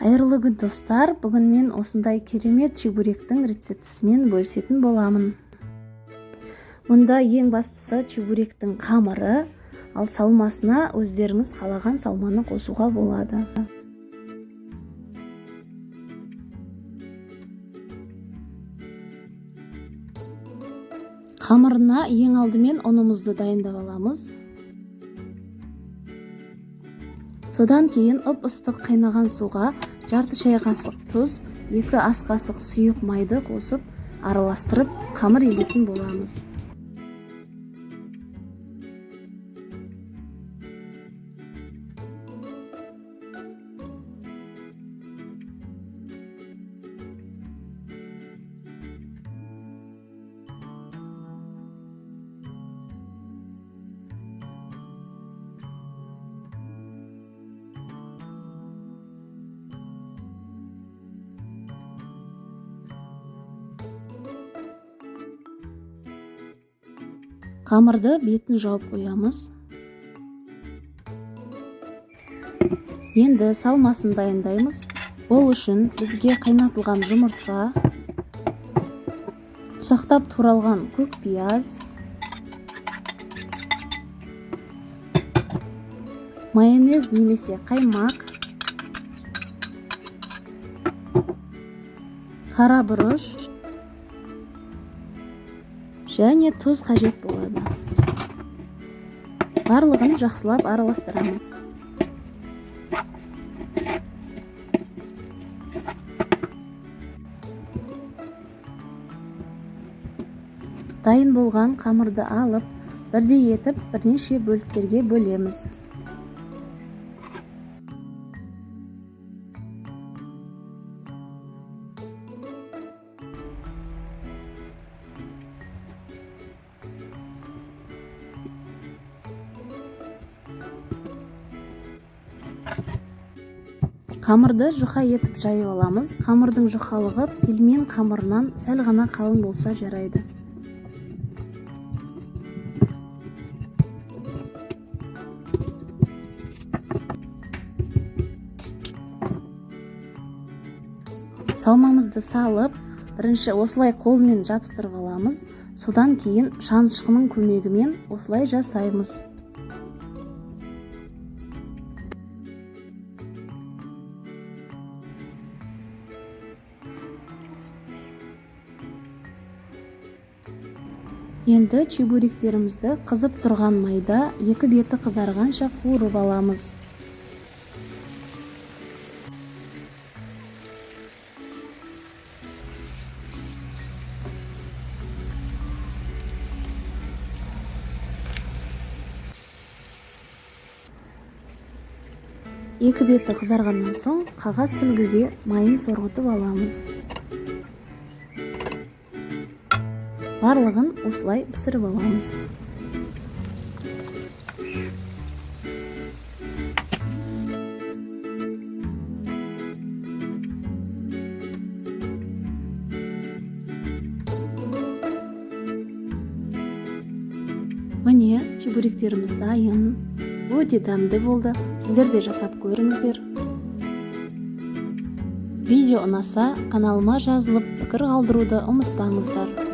Қайырлы күн достар, бүгін мен осындай керемет чебуректің рецептісімен бөлісетін боламын. Мұнда ең бастысы чебуректің қамыры, ал салмасына өздеріңіз қалаған салманы қосуға болады. Қамырына ең алдымен ұнымызды дайындап аламыз. Содан кейін ып-ыстық қайнаған суға жарты шай қасық тұз, 2 ас қасық сұйық майды қосып, араластырып, қамыр илетін боламыз. Қамырды бетін жауып қоямыз. Енді салмасын дайындаймыз. Ол үшін бізге қайнатылған жұмыртқа, ұсақтап туралған көк пияз, майонез немесе қаймақ, қара бұрыш және тұз қажет болады. Барлығын жақсылап араластырамыз. Дайын болған қамырды алып, бірдей етіп бірнеше бөліктерге бөлеміз. Қамырды жұқа етіп жайып аламыз. Қамырдың жұқалығы пельмен қамырынан сәл ғана қалың болса жарайды. Салмамызды салып, бірінші осылай қолмен жабыстырып аламыз. Содан кейін шанышқының көмегімен осылай жасаймыз. Енді чебуректерімізді қызып тұрған майда 2 беті қызарғанша қуырып аламыз. Екі беті қызарғаннан соң қағаз сүлгіге майын сорғытып аламыз. Барлығын осылай пісіріп аламыз. Міне, чебуректеріміз дайын. Өте дәмді болды. Сіздер де жасап көріңіздер. Видео ұнаса, каналыма жазылып, пікір қалдыруды ұмытпаңыздар.